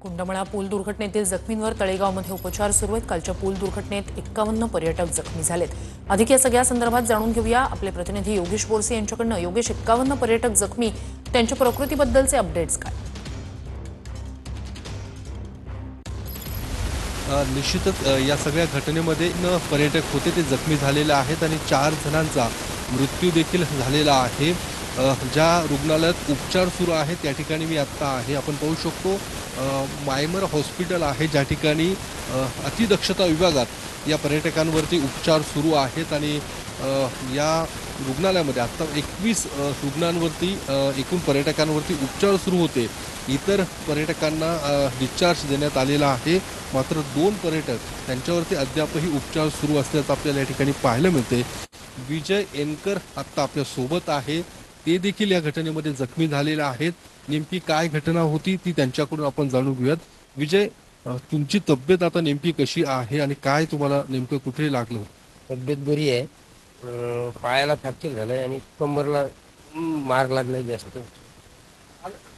कुंडमळा पूल दुर्घटनेतील जखमींवर तळेगावमध्ये उपचार सुरू आहेत। कालच्या पूल दुर्घटनेत 51 पर्यटक जखमी झालेत। अधिक या सगळ्या संदर्भात जाणून घेऊया आपले प्रतिनिधी योगेश बोरसे यांच्याकडून। योगेश, 51 पर्यटक जखमी, त्यांच्या प्रकृतीबद्दलचे अपडेट्स काय? निश्चितच या सगळ्या घटनेमध्ये पर्यटक होते ते जखमी झालेले आहेत आणि 4 जणांचा मृत्यू देखील झालेला आहे। ज्या रुग्णालयात उपचार सुरू आहेत त्या ठिकाणी मी आत्ता आहे। आपण पाहू शकतो मायमर हॉस्पिटल आहे, ज्या ठिकाणी अतिदक्षता विभागात या पर्यटकांवरती उपचार सुरू आहेत आणि या रुग्णालयामध्ये आत्ता 21 रुग्णांवरती एकूण पर्यटकांवरती उपचार सुरू होते। इतर पर्यटकांना डिस्चार्ज देण्यात आलेला आहे, मात्र 2 पर्यटक त्यांच्यावरती अद्यापही उपचार सुरू असल्याचं आपल्याला या ठिकाणी पाहायला मिळते। विजय एनकर आत्ता आपल्या सोबत आहे, ते देखील या घटनेमध्ये जखमी झालेले आहेत। नेमकी काय घटना होती ती त्यांच्याकडून आपण जाणून घेऊयात। विजय, तुमची तब्येत आता नेमकी कशी आहे आणि काय तुम्हाला नेमकं कुठे लागलं? तब्येत बरी आहे, पायाला फ्रॅक्चर झालंय आणि कंबरला मार लागलाय जास्त।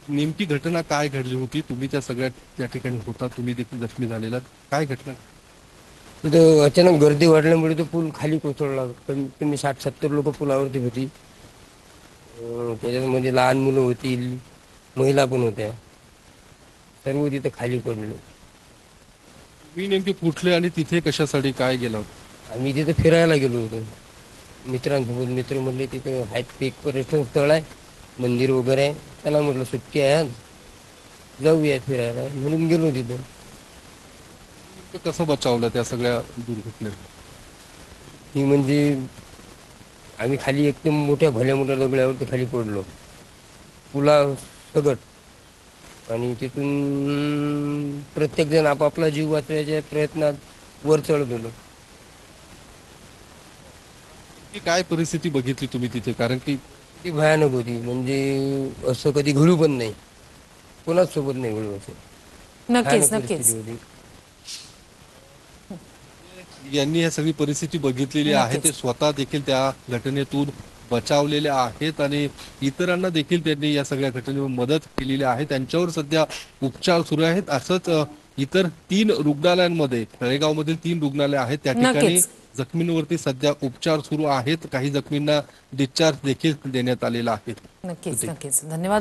नेमकी घटना काय घडली होती? तुम्ही त्या सगळ्या त्या ठिकाणी होता, तुम्ही देखील जखमी झालेला, काय घटना? तिथं अचानक गर्दी वाढल्यामुळे तो पूल खाली कोसळला। कमी कमी 60-70 लोक पुलावरती होती। त्याच्यामध्ये लहान मुलं होती, महिला पण होत्या, सर्व तिथं खाली पडले। मी नेमके कुठले आणि तिथे कशासाठी काय गेला? आम्ही तिथं फिरायला गेलो होतो मित्रांसोबत। मित्र म्हणले तिथं आहेत एक पर्यटन स्थळ आहे, मंदिर वगैरे आहे, त्याला म्हटलं सुट्टी आहे आज, जाऊया फिरायला, म्हणून गेलो तिथं। कसं बचावलं त्या सगळ्या दुर्घटनेत? ही म्हणजे आम्ही खाली एकदम मोठ्या भल्या मोठ्या दगडावरती खाली पडलो, पुला सगट, आणि तिथून प्रत्येकजण आपापला जीव वाचवायच्या प्रयत्नात वर चढत होतो। काय परिस्थिती बघितली तुम्ही तिथे? कारण की ती भयानक होती, म्हणजे असं कधी घडू पण नाही, कोणाच सोबत नाही घडू असं। नक्कीच भयानक नक्कीच परिस्थिती होती। यांनी ही सगळी परिस्थिती बघितलेली आहे, ते स्वतः देखील त्या घटनेतून बचावलेले आहेत आणि इतरांना देखील त्यांनी या सगळ्या घटनेवर मदत केलेली आहे। त्यांच्यावर सध्या उपचार सुरू आहेत। असंच इतर 3 रुग्णालयांमध्ये, तळेगावमधील 3 रुग्णालय आहेत, त्या ठिकाणी नक्कीच जखमींवरती सध्या उपचार सुरू आहेत। काही जखमींना डिस्चार्ज देखील देण्यात आलेला आहे। नक्कीच नक्कीच धन्यवाद।